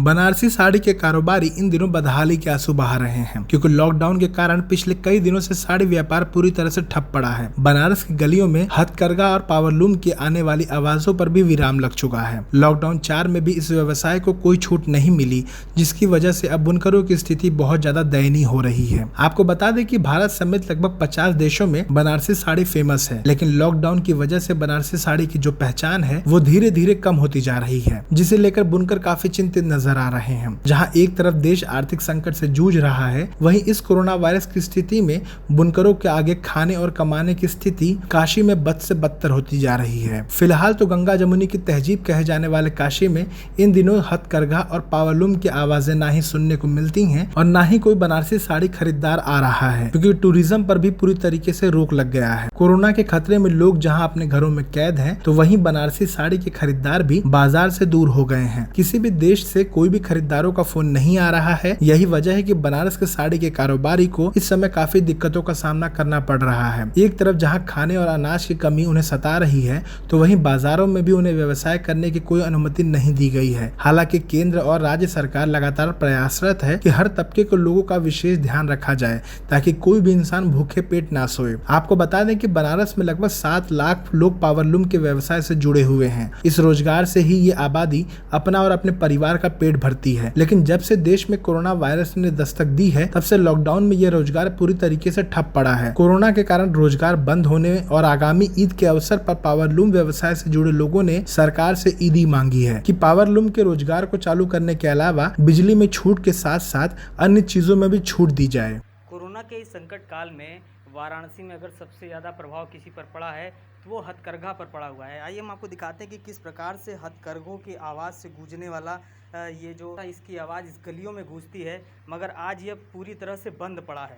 बनारसी साड़ी के कारोबारी इन दिनों बदहाली के आंसू बहा रहे हैं, क्योंकि लॉकडाउन के कारण पिछले कई दिनों से साड़ी व्यापार पूरी तरह से ठप पड़ा है। बनारस की गलियों में हथकरघा और पावरलूम की आने वाली आवाजों पर भी विराम लग चुका है। लॉकडाउन 4 में भी इस व्यवसाय को कोई छूट नहीं मिली, जिसकी वजह से अब बुनकरों की स्थिति बहुत ज्यादा दयनीय हो रही है। आपको बता दें कि भारत समेत लगभग 50 देशों में बनारसी साड़ी फेमस है, लेकिन लॉकडाउन की वजह से बनारसी साड़ी की जो पहचान है वो धीरे धीरे कम होती जा रही है, जिसे लेकर बुनकर काफी चिंतित नजर आ रहे हैं। जहां एक तरफ देश आर्थिक संकट से जूझ रहा है, वहीं इस कोरोना वायरस की स्थिति में बुनकरों के आगे खाने और कमाने की स्थिति काशी में बद से बदतर होती जा रही है। फिलहाल तो गंगा जमुनी की तहजीब कहे जाने वाले काशी में इन दिनों हथकरघा और पावरलूम की आवाजें ना ही सुनने को मिलती हैं और ना ही कोई बनारसी साड़ी खरीदार आ रहा है, क्योंकि टूरिज्म पर भी पूरी तरीके से रोक लग गया है। कोरोना के खतरे में लोग जहां अपने घरों में कैद हैं, तो वहीं बनारसी साड़ी के खरीदार भी बाजार से दूर हो गए हैं। किसी भी देश से कोई भी खरीदारों का फोन नहीं आ रहा है। यही वजह है कि बनारस के साड़ी के कारोबारी को इस समय काफी दिक्कतों का सामना करना पड़ रहा है। एक तरफ जहां खाने और अनाज की कमी उन्हें सता रही है, तो वहीं बाजारों में भी उन्हें व्यवसाय करने की कोई अनुमति नहीं दी गई है। हालांकि केंद्र और राज्य सरकार लगातार प्रयासरत है कि हर तबके के लोगों का विशेष ध्यान रखा जाए, ताकि कोई भी इंसान भूखे पेट ना सोए। आपको बता दें कि बनारस में लगभग 7 लाख लोग पावरलूम के व्यवसाय से जुड़े हुए हैं। इस रोजगार से ही ये आबादी अपना और अपने परिवार का पेट भरती है। लेकिन जब से देश में कोरोना वायरस ने दस्तक दी है, तब से लॉकडाउन में यह रोजगार पूरी तरीके से ठप पड़ा है। कोरोना के कारण रोजगार बंद होने और आगामी ईद के अवसर पर पावरलूम व्यवसाय से जुड़े लोगों ने सरकार से ईदी मांगी है कि पावरलूम के रोजगार को चालू करने के अलावा बिजली में छूट के साथ साथ अन्य चीजों में भी छूट दी जाए। कोरोना के इस संकट काल में वाराणसी में अगर सबसे ज़्यादा प्रभाव किसी पर पड़ा है तो वो हथकरघा पर पड़ा हुआ है। आइए हम आपको दिखाते हैं कि किस प्रकार से हथकरघों की आवाज़ से गूंजने वाला ये जो इसकी आवाज़ इस गलियों में गूंजती है, मगर आज ये पूरी तरह से बंद पड़ा है।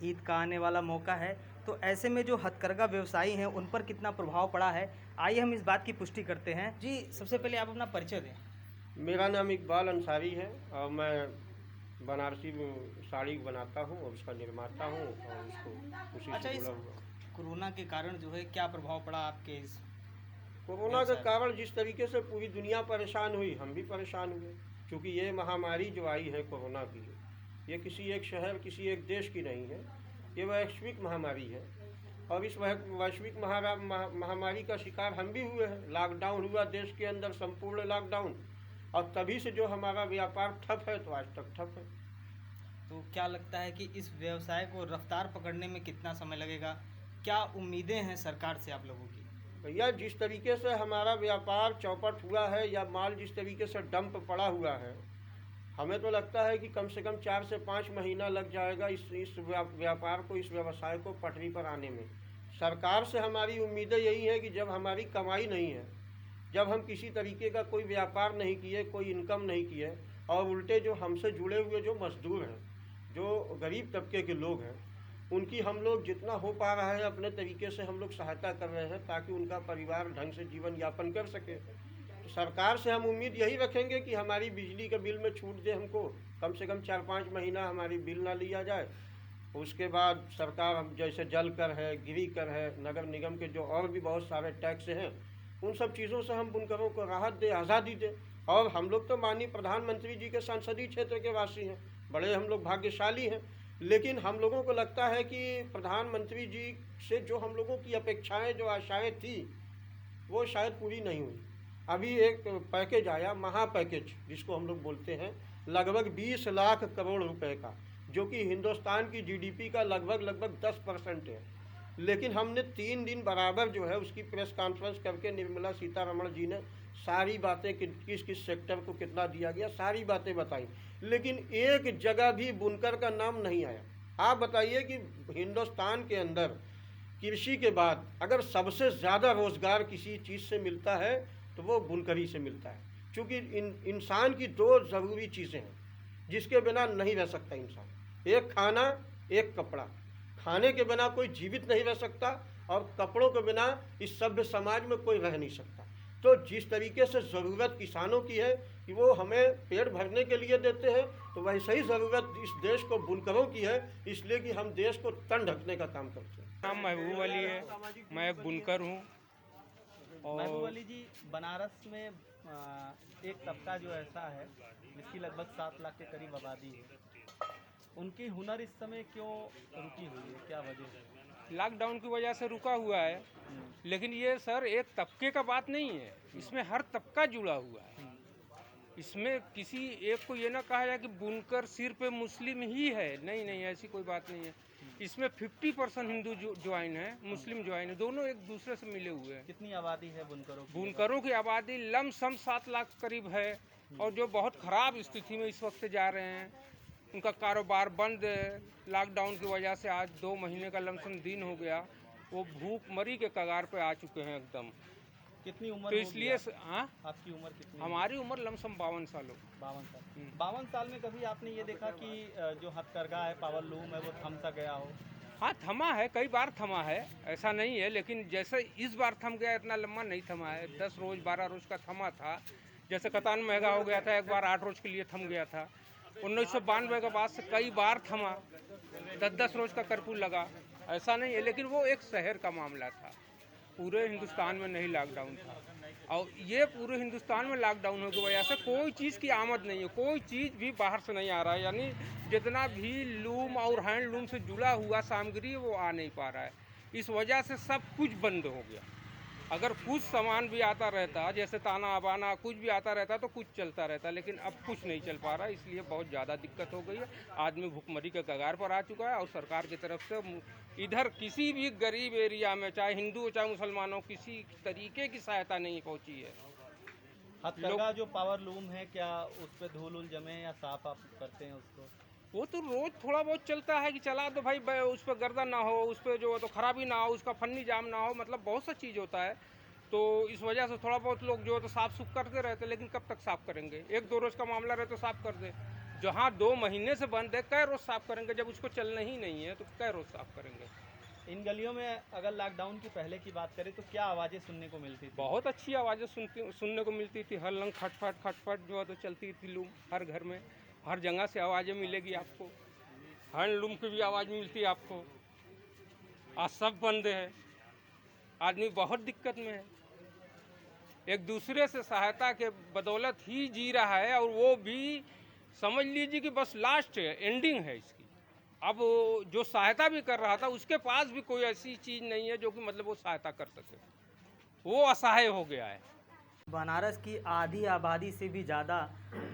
ईद का आने वाला मौका है, तो ऐसे में जो हथकरघा व्यवसायी हैं उन पर कितना प्रभाव पड़ा है, आइए हम इस बात की पुष्टि करते हैं। जी, सबसे पहले आप अपना परिचय दें। मेरा नाम इकबाल अंसारी है और मैं बनारसी साड़ी बनाता हूँ और उसका निर्माता हूँ और उसको उसी से जुड़ा हुआ। कोरोना के कारण जो है क्या प्रभाव पड़ा आपके इस कोरोना के कारण जिस तरीके से पूरी दुनिया परेशान हुई, हम भी परेशान हुए, क्योंकि ये महामारी जो आई है कोरोना की, ये किसी एक शहर किसी एक देश की नहीं है, ये वैश्विक महामारी है। और इस वैश्विक महामारी का शिकार हम भी हुए हैं। लॉकडाउन हुआ देश के अंदर, संपूर्ण लॉकडाउन, और तभी से जो हमारा व्यापार ठप है तो आज तक ठप है। तो क्या लगता है कि इस व्यवसाय को रफ्तार पकड़ने में कितना समय लगेगा? क्या उम्मीदें हैं सरकार से आप लोगों की? भैया, जिस तरीके से हमारा व्यापार चौपट हुआ है या माल जिस तरीके से डंप पड़ा हुआ है, हमें तो लगता है कि कम से कम 4 से 5 महीना लग जाएगा इस व्यापार को, इस व्यवसाय को पटरी पर आने में। सरकार से हमारी उम्मीदें यही है कि जब हमारी कमाई नहीं है, जब हम किसी तरीके का कोई व्यापार नहीं किए, कोई इनकम नहीं किए, और उल्टे जो हमसे जुड़े हुए जो मजदूर हैं, जो गरीब तबके के लोग हैं, उनकी हम लोग जितना हो पा रहा है अपने तरीके से हम लोग सहायता कर रहे हैं, ताकि उनका परिवार ढंग से जीवन यापन कर सके। तो सरकार से हम उम्मीद यही रखेंगे कि हमारी बिजली के बिल में छूट दे हमको, कम से कम 4-5 महीना हमारी बिल ना लिया जाए। उसके बाद सरकार हम जैसे जल कर है, गिरी कर है, नगर निगम के जो और भी बहुत सारे टैक्स हैं, उन सब चीज़ों से हम बुनकरों को राहत दे, आज़ादी दे। और हम लोग तो माननीय प्रधानमंत्री जी के संसदीय क्षेत्र के वासी हैं, बड़े हम लोग भाग्यशाली हैं। लेकिन हम लोगों को लगता है कि प्रधानमंत्री जी से जो हम लोगों की अपेक्षाएं, जो आशाएं थी, वो शायद पूरी नहीं हुई। अभी एक पैकेज आया, महा पैकेज जिसको हम लोग बोलते हैं, लगभग 20 लाख करोड़ रुपए का, जो कि हिंदुस्तान की जीडीपी का लगभग 10% है। लेकिन हमने 3 दिन बराबर जो है उसकी प्रेस कॉन्फ्रेंस करके निर्मला सीतारमण जी ने सारी बातें, किस किस सेक्टर को कितना दिया गया, सारी बातें बताई, लेकिन एक जगह भी बुनकर का नाम नहीं आया। आप बताइए कि हिंदुस्तान के अंदर कृषि के बाद अगर सबसे ज़्यादा रोज़गार किसी चीज़ से मिलता है तो वो बुनकरी से मिलता है, क्योंकि इंसान की 2 ज़रूरी चीज़ें हैं जिसके बिना नहीं रह सकता इंसान। एक खाना, एक कपड़ा। खाने के बिना कोई जीवित नहीं रह सकता और कपड़ों के बिना इस सभ्य समाज में कोई रह नहीं सकता। तो जिस तरीके से ज़रूरत किसानों की है कि वो हमें पेट भरने के लिए देते हैं, तो वैसे ही ज़रूरत इस देश को बुनकरों की है, इसलिए कि हम देश को तन ढकने का काम करते हैं। नाम महबूब अली है, मैं एक बुनकर हूँ। महबूब अली जी, बनारस में एक तबका जो ऐसा है जिसकी लगभग 7 लाख के करीब आबादी है, उनकी हुनर इस समय क्यों रुकी हुई है, क्या वजह है? लॉकडाउन की वजह से रुका हुआ है, लेकिन ये सर एक तबके का बात नहीं है, इसमें हर तबका जुड़ा हुआ है। इसमें किसी एक को ये ना कहा जाए कि बुनकर सिर्फ मुस्लिम ही है, नहीं नहीं, ऐसी कोई बात नहीं है। इसमें 50% हिंदू ज्वाइन है, मुस्लिम ज्वाइन है, दोनों एक दूसरे से मिले हुए हैं। कितनी आबादी है बुनकरों की? बुनकरों की आबादी लमसम 7 लाख करीब है, और जो बहुत ख़राब स्थिति में इस वक्त जा रहे हैं, उनका कारोबार बंद है लॉकडाउन की वजह से। आज 2 महीने का लमसम दिन हो गया, वो भूखमरी के कगार पे आ चुके हैं एकदम। कितनी उम्र? तो इसलिए हाँ, आपकी उम्र कितनी? हमारी उम्र लमसम 52 साल हो। 52 साल। 52 साल में कभी आपने ये देखा कि जो हथकरघा है, पावर लूम है, वो थम सा गया हो? हाँ, थमा है, कई बार थमा है, ऐसा नहीं है, लेकिन जैसे इस बार थम गया, इतना लंबा नहीं थमा है। 10 रोज़ 12 रोज़ का थमा था। जैसे कतान महंगा हो गया था, एक बार 8 रोज़ के लिए थम गया था। 1992 के बाद से कई बार थमा, 10-10 रोज़ का कर्फ्यू लगा, ऐसा नहीं है। लेकिन वो एक शहर का मामला था, पूरे हिंदुस्तान में नहीं लॉकडाउन था। और ये पूरे हिंदुस्तान में लॉकडाउन होने की वजह से कोई चीज़ की आमद नहीं है, कोई चीज़ भी बाहर से नहीं आ रहा है। यानी जितना भी लूम और हैंडलूम से जुड़ा हुआ सामग्री वो आ नहीं पा रहा है। इस वजह से सब कुछ बंद हो गया। अगर कुछ सामान भी आता रहता, जैसे ताना अबाना कुछ भी आता रहता, तो कुछ चलता रहता, लेकिन अब कुछ नहीं चल पा रहा, इसलिए बहुत ज़्यादा दिक्कत हो गई है। आदमी भुखमरी के कगार पर आ चुका है, और सरकार की तरफ से इधर किसी भी गरीब एरिया में, चाहे हिंदू हो चाहे मुसलमानों, किसी तरीके की सहायता नहीं पहुंची है। हथकरघा जो पावर लूम है, क्या उस पर धूल उल जमे या साफ आप करते हैं उसको? वो तो रोज़ थोड़ा बहुत चलता है कि चला दो भाई, उस पर गर्दन ना हो, उस पर जो है तो खराबी ना हो, उसका फन्नी जाम ना हो, मतलब बहुत सा चीज़ होता है। तो इस वजह से थोड़ा बहुत लोग जो है तो साफ़ सुफ करते रहते, लेकिन कब तक साफ़ करेंगे? 1-2 रोज़ का मामला रहे तो साफ़ कर दे। जहाँ 2 महीने से बंद है, कै रोज़ साफ़ करेंगे? जब उसको चलना ही नहीं है तो कै रोज़ साफ़ करेंगे? इन गलियों में अगर लॉकडाउन की पहले की बात करें तो क्या आवाज़ें सुनने को मिलती थी? बहुत अच्छी आवाज़ें सुनने को मिलती थी। हर लंग खटपट खटपट जो है तो चलती थी लूम, हर घर में, हर जगह से आवाज़ें मिलेगी आपको। हैंडलूम की भी आवाज़ मिलती है आपको। आज सब बंद है, आदमी बहुत दिक्कत में है, एक दूसरे से सहायता के बदौलत ही जी रहा है, और वो भी समझ लीजिए कि बस लास्ट एंडिंग है इसकी। अब जो सहायता भी कर रहा था, उसके पास भी कोई ऐसी चीज़ नहीं है जो कि मतलब वो सहायता कर सके, वो असहाय हो गया है। बनारस की आधी आबादी से भी ज़्यादा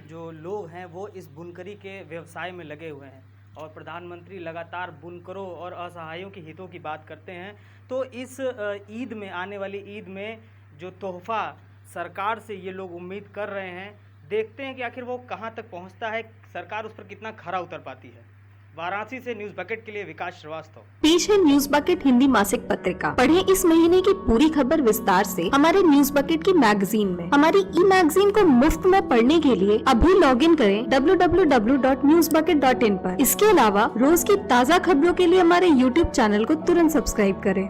जो लोग हैं वो इस बुनकरी के व्यवसाय में लगे हुए हैं, और प्रधानमंत्री लगातार बुनकरों और असहायों के हितों की बात करते हैं। तो इस ईद में, आने वाली ईद में जो तोहफा सरकार से ये लोग उम्मीद कर रहे हैं, देखते हैं कि आखिर वो कहाँ तक पहुँचता है, सरकार उस पर कितना खरा उतर पाती है। वाराणसी से न्यूज़ बकेट के लिए विकास श्रीवास्तव। पेश है न्यूज़ बकेट हिंदी मासिक पत्रिका। पढ़ें इस महीने की पूरी खबर विस्तार से हमारे न्यूज़ बकेट की मैगजीन में। हमारी ई मैगजीन को मुफ्त में पढ़ने के लिए अभी लॉगिन करें www.newsbucket.in पर। इसके अलावा रोज की ताज़ा खबरों के लिए हमारे YouTube चैनल को तुरंत सब्सक्राइब करें।